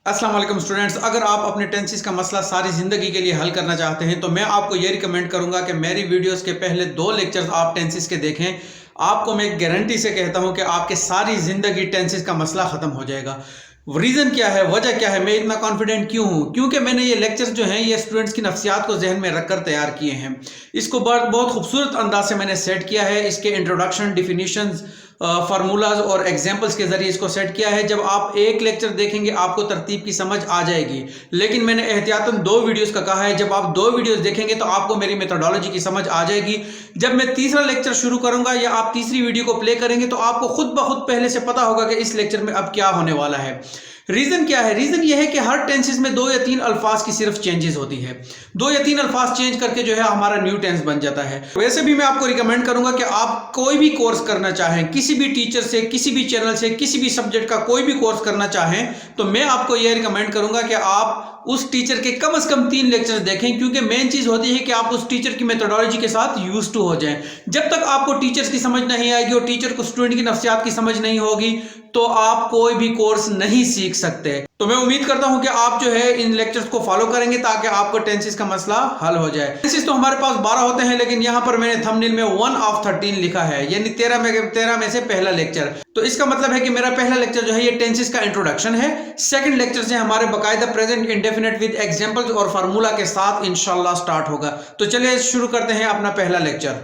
अस्सलाम वालेकुम स्टूडेंट्स, अगर आप अपने टेंसेस का मसला सारी ज़िंदगी के लिए हल करना चाहते हैं तो मैं आपको ये रिकमेंड करूंगा कि मेरी वीडियोस के पहले 2 लेक्चर्स आप टेंसेस के देखें। आपको मैं गारंटी से कहता हूं कि आपके सारी ज़िंदगी टेंसेस का मसला ख़त्म हो जाएगा। रीज़न क्या है, वजह क्या है, मैं इतना कॉन्फिडेंट क्यों हूँ? क्योंकि मैंने ये लेक्चर्स जो हैं ये स्टूडेंट्स की नफ्सियात को जहन में रखकर तैयार किए हैं। इसको बहुत खूबसूरत अंदाज से मैंने सेट किया है। इसके इंट्रोडक्शन, डिफिनीशंस, फार्मूलाज और एग्जाम्पल्स के जरिए इसको सेट किया है। जब आप एक लेक्चर देखेंगे आपको तरतीब की समझ आ जाएगी, लेकिन मैंने एहतियातन 2 वीडियोस का कहा है। जब आप 2 वीडियोस देखेंगे तो आपको मेरी मेथोडोलॉजी की समझ आ जाएगी। जब मैं तीसरा लेक्चर शुरू करूंगा या आप तीसरी वीडियो को प्ले करेंगे तो आपको खुद ब खुद पहले से पता होगा कि इस लेक्चर में अब क्या होने वाला है। रीजन क्या है? रीजन यह है कि हर टेंसेस में 2 या 3 अल्फाज की सिर्फ चेंजेस होती है। 2 या 3 अल्फाज चेंज करके जो है हमारा न्यू टेंस बन जाता है। वैसे भी मैं आपको रिकमेंड करूंगा कि आप कोई भी कोर्स करना चाहें, किसी भी टीचर से, किसी भी चैनल से, किसी भी सब्जेक्ट का कोई भी कोर्स करना चाहें तो मैं आपको यह रिकमेंड करूंगा कि आप उस टीचर के कम से कम 3 लेक्चर देखें, क्योंकि मेन चीज होती है कि आप उस टीचर की मेथोडोलॉजी के साथ यूज टू हो जाएं। जब तक आपको टीचर्स की समझ नहीं आएगी और टीचर को स्टूडेंट की नफ्सियात की समझ नहीं होगी तो आप कोई भी कोर्स नहीं सीख सकते। तो मैं उम्मीद करता हूं कि आप जो है इन लेक्चर्स को फॉलो करेंगे ताकि आपको टेंसेस का मसला हल हो जाए। टेंसेस तो हमारे पास 12 होते हैं, लेकिन यहां पर मैंने थंबनेल में 1 ऑफ 13 लिखा है, यानी 13 में से पहला लेक्चर। तो इसका मतलब है कि मेरा पहला लेक्चर जो है ये टेंसेस का इंट्रोडक्शन है। सेकंड लेक्चर से हमारे बाकायदा प्रेजेंट इंडेफिनिट विद एग्जांपल्स और फार्मूला के साथ इंशाल्लाह स्टार्ट होगा। तो चलिए शुरू करते हैं अपना पहला लेक्चर।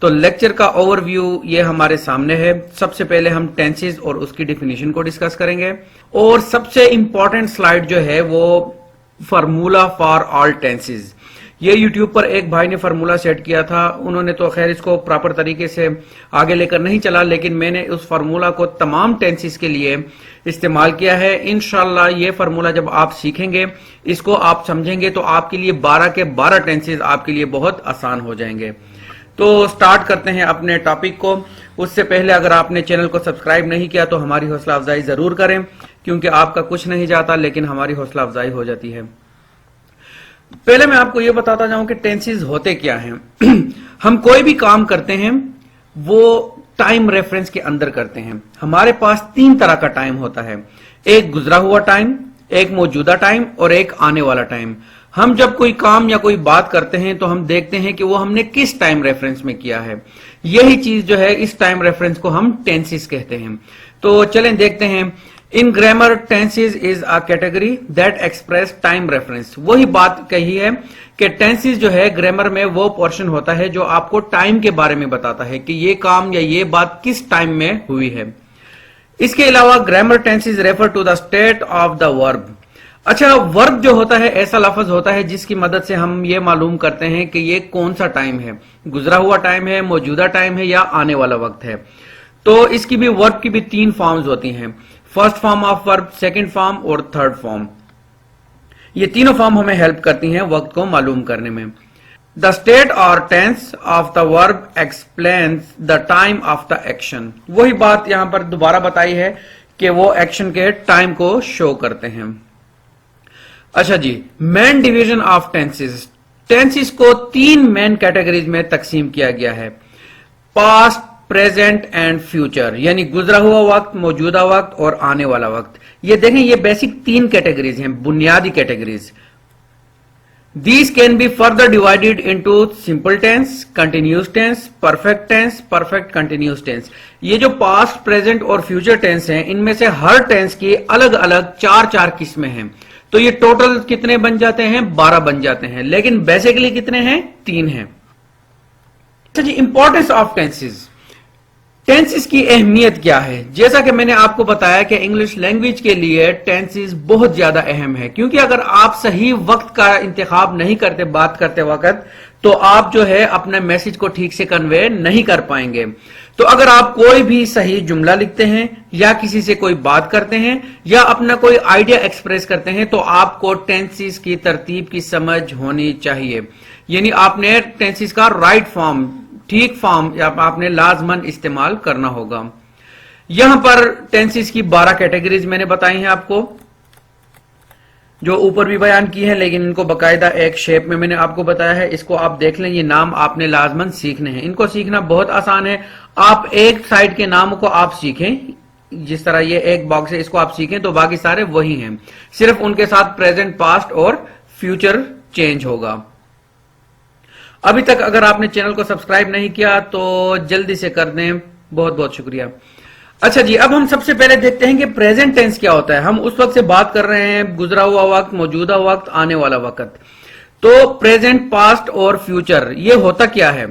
तो लेक्चर का ओवरव्यू ये हमारे सामने है। सबसे पहले हम टेंसेस और उसकी डिफिनीशन को डिस्कस करेंगे, और सबसे इंपॉर्टेंट स्लाइड जो है वो फार्मूला फॉर ऑल टेंसेस। ये YouTube पर एक भाई ने फार्मूला सेट किया था, उन्होंने तो खैर इसको प्रॉपर तरीके से आगे लेकर नहीं चला, लेकिन मैंने उस फार्मूला को तमाम टेंसेस के लिए इस्तेमाल किया है। इंशाल्लाह ये फार्मूला जब आप सीखेंगे, इसको आप समझेंगे तो आपके लिए 12 के 12 टेंसेस आपके लिए बहुत आसान हो जाएंगे। तो स्टार्ट करते हैं अपने टॉपिक को। उससे पहले अगर आपने चैनल को सब्सक्राइब नहीं किया तो हमारी हौसला अफजाई जरूर करें, क्योंकि आपका कुछ नहीं जाता लेकिन हमारी हौसला अफजाई हो जाती है। पहले मैं आपको यह बताता जाऊं कि टेंसेस होते क्या हैं। हम कोई भी काम करते हैं वो टाइम रेफरेंस के अंदर करते हैं। हमारे पास 3 तरह का टाइम होता है, एक गुजरा हुआ टाइम, एक मौजूदा टाइम और एक आने वाला टाइम। हम जब कोई काम या कोई बात करते हैं तो हम देखते हैं कि वो हमने किस टाइम रेफरेंस में किया है। यही चीज जो है, इस टाइम रेफरेंस को हम टेंसेस कहते हैं। तो चलें देखते हैं। इन grammar tenses is a category that express time reference. वही बात कही है कि टेंसेस जो है ग्रामर में वो पोर्शन होता है जो आपको टाइम के बारे में बताता है कि ये काम या ये बात किस टाइम में हुई है। इसके अलावा grammar tenses refer to the state of the verb. अच्छा, वर्ब जो होता है ऐसा लफ्ज होता है जिसकी मदद से हम ये मालूम करते हैं कि ये कौन सा टाइम है, गुजरा हुआ टाइम है, मौजूदा टाइम है या आने वाला वक्त है। तो इसकी भी वर्ब की भी 3 फॉर्म्स होती हैं, first form of verb, second form और थर्ड फॉर्म। ये तीनों फॉर्म हमें हेल्प करती हैं वक्त को मालूम करने में। द स्टेट और tense of the verb explains the time of the action. वही बात यहां पर दोबारा बताई है कि वो एक्शन के टाइम को शो करते हैं। अच्छा जी, main division of tenses. Tenses को 3 मेन कैटेगरीज में तकसीम किया गया है, पास्ट, प्रेजेंट एंड फ्यूचर, यानी गुजरा हुआ वक्त, मौजूदा वक्त और आने वाला वक्त। ये देखें, ये बेसिक 3 कैटेगरीज हैं, बुनियादी categories. These can be further divided into simple tense, continuous tense, perfect tense, perfect continuous tense. ये जो पास्ट, प्रेजेंट और फ्यूचर टेंस हैं, इनमें से हर टेंस की अलग अलग 4-4 किस्में हैं। तो ये टोटल कितने बन जाते हैं? 12 बन जाते हैं, लेकिन बेसिकली कितने हैं? 3 हैं। अच्छा जी, इंपॉर्टेंस ऑफ टेंसेस। टेंसेस की अहमियत क्या है? जैसा कि मैंने आपको बताया कि इंग्लिश लैंग्वेज के लिए टेंसेस बहुत ज्यादा अहम है, क्योंकि अगर आप सही वक्त का इंतखाब नहीं करते बात करते वक्त तो आप जो है अपने मैसेज को ठीक से कन्वे नहीं कर पाएंगे। तो अगर आप कोई भी सही जुमला लिखते हैं या किसी से कोई बात करते हैं या अपना कोई आइडिया एक्सप्रेस करते हैं तो आपको टेंसेस की तरतीब की समझ होनी चाहिए, यानी आपने टेंसेस का राइट फॉर्म, ठीक फॉर्म आपने लाजमन इस्तेमाल करना होगा। यहां पर टेंसेस की 12 कैटेगरीज मैंने बताई हैं आपको, जो ऊपर भी बयान की है, लेकिन इनको बकायदा एक शेप में मैंने आपको बताया है। इसको आप देख लें, ये नाम आपने लाजमन सीखने हैं। इनको सीखना बहुत आसान है। आप एक साइड के नाम को आप सीखें, जिस तरह ये एक बॉक्स है, इसको आप सीखें तो बाकी सारे वही हैं, सिर्फ उनके साथ प्रेजेंट, पास्ट और फ्यूचर चेंज होगा। अभी तक अगर आपने चैनल को सब्सक्राइब नहीं किया तो जल्दी से कर दें, बहुत बहुत शुक्रिया। अच्छा जी, अब हम सबसे पहले देखते हैं कि प्रेजेंट टेंस क्या होता है। हम उस वक्त से बात कर रहे हैं, गुजरा हुआ वक्त, मौजूदा वक्त, आने वाला वक्त। तो प्रेजेंट, पास्ट और फ्यूचर ये होता क्या है?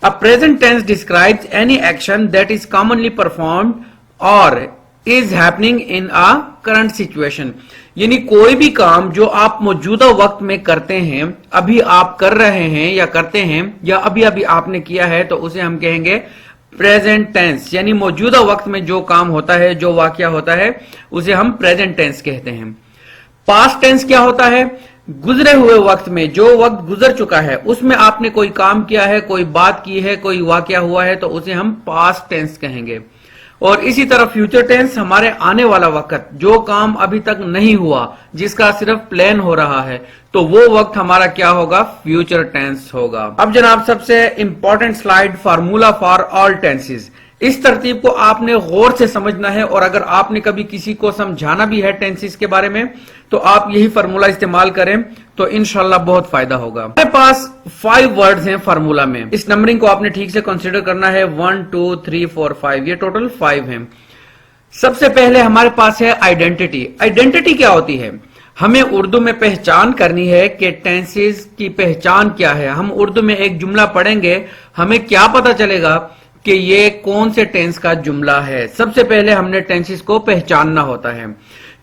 A present tense describes any action that is commonly performed और is happening in a current situation, यानी कोई भी काम जो आप मौजूदा वक्त में करते हैं, अभी आप कर रहे हैं या करते हैं या अभी अभी आपने किया है, तो उसे हम कहेंगे प्रेजेंट टेंस। यानी मौजूदा वक्त में जो काम होता है, जो वाकया होता है, उसे हम प्रेजेंट टेंस कहते हैं। पास्ट टेंस क्या होता है? गुजरे हुए वक्त में, जो वक्त गुजर चुका है, उसमें आपने कोई काम किया है, कोई बात की है, कोई वाकया हुआ है, तो उसे हम पास्ट टेंस कहेंगे। और इसी तरह फ्यूचर टेंस हमारे आने वाला वक्त, जो काम अभी तक नहीं हुआ, जिसका सिर्फ प्लान हो रहा है, तो वो वक्त हमारा क्या होगा? फ्यूचर टेंस होगा। अब जनाब सबसे important slide, formula for all tenses. इस तरतीब को आपने गौर से समझना है, और अगर आपने कभी किसी को समझाना भी है टेंसेस के बारे में, तो आप यही फार्मूला इस्तेमाल करें तो इंशाल्लाह बहुत फायदा होगा। हमारे पास 5 वर्ड्स हैं फार्मूला में। इस नंबरिंग को आपने ठीक से कंसीडर करना है, 1 2 3 4 5, ये टोटल 5 हैं। सबसे पहले हमारे पास है आइडेंटिटी। आइडेंटिटी क्या होती है? हमें उर्दू में पहचान करनी है कि टेंसेस की पहचान क्या है। हम उर्दू में एक जुमला पढ़ेंगे, हमें क्या पता चलेगा कि ये कौन से टेंस का जुमला है? सबसे पहले हमने टेंसेस को पहचानना होता है।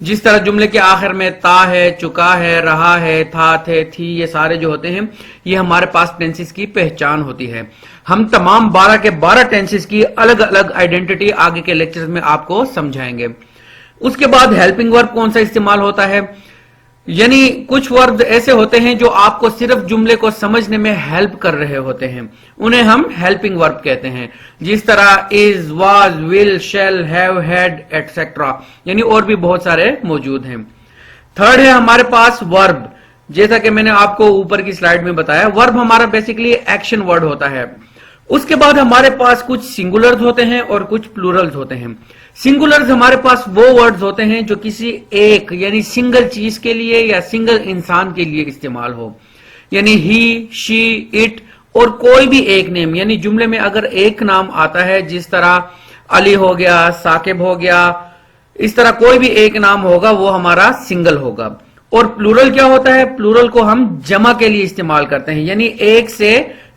जिस तरह जुमले के आखिर में ता है, चुका है, रहा है, था, थे, थी, ये सारे जो होते हैं, ये हमारे पास टेंसेस की पहचान होती है। हम तमाम 12 के 12 टेंसेस की अलग अलग आइडेंटिटी आगे के लेक्चर्स में आपको समझाएंगे। उसके बाद हेल्पिंग वर्ब कौन सा इस्तेमाल होता है? यानी कुछ वर्ब ऐसे होते हैं जो आपको सिर्फ जुमले को समझने में हेल्प कर रहे होते हैं, उन्हें हम हेल्पिंग वर्ब कहते हैं। जिस तरह is, was, will, shall, have, had, etcetera, यानी और भी बहुत सारे मौजूद हैं। थर्ड है हमारे पास वर्ब। जैसा कि मैंने आपको ऊपर की स्लाइड में बताया, वर्ब हमारा बेसिकली एक्शन वर्ड होता है। उसके बाद हमारे पास कुछ सिंगुलर्स होते हैं और कुछ प्लूरल्स होते हैं। सिंगुलर्स हमारे पास वो वर्ड्स होते हैं जो किसी एक यानी सिंगल चीज के लिए या सिंगल इंसान के लिए इस्तेमाल हो, यानी ही, शी, इट, और कोई भी एक नेम, यानी जुमले में अगर एक नाम आता है, जिस तरह अली हो गया, साकिब हो गया, इस तरह कोई भी एक नाम होगा, वो हमारा सिंगल होगा। और प्लूरल क्या होता है? प्लूरल को हम जमा के लिए इस्तेमाल करते हैं, यानी एक से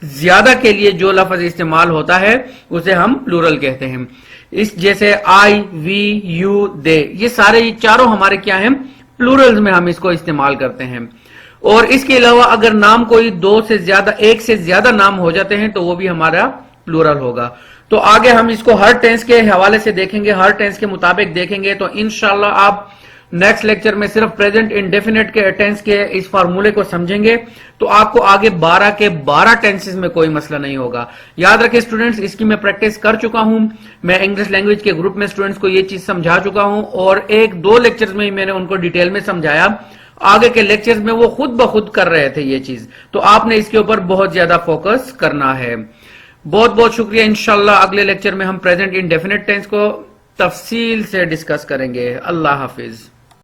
ज्यादा के लिए जो लफ्ज इस्तेमाल होता है उसे हम प्लूरल कहते हैं। इस जैसे आई, वी, यू, दे, ये सारे चारों हमारे क्या हैं? प्लूरल्स में हम इसको इस्तेमाल करते हैं। और इसके अलावा अगर नाम कोई दो से ज्यादा, एक से ज्यादा नाम हो जाते हैं तो वो भी हमारा प्लूरल होगा। तो आगे हम इसको हर टेंस के हवाले से देखेंगे, हर टेंस के मुताबिक देखेंगे। तो इंशाल्लाह आप नेक्स्ट लेक्चर में सिर्फ प्रेजेंट इंडेफिनिट के टेंस के इस फार्मूले को समझेंगे तो आपको आगे 12 के 12 टेंसेस में कोई मसला नहीं होगा। याद रखें स्टूडेंट्स, इसकी मैं प्रैक्टिस कर चुका हूं। मैं इंग्लिश लैंग्वेज के ग्रुप में स्टूडेंट्स को ये चीज समझा चुका हूं और 1-2 लेक्चर्स में ही मैंने उनको डिटेल में समझाया। आगे के लेक्चर्स में वो खुद ब खुद कर रहे थे ये चीज, तो आपने इसके ऊपर बहुत ज्यादा फोकस करना है। बहुत बहुत शुक्रिया। इंशाल्लाह अगले लेक्चर में हम प्रेजेंट इंडेफिनिट टेंस को तफसील से डिस्कस करेंगे। अल्लाह हाफिज।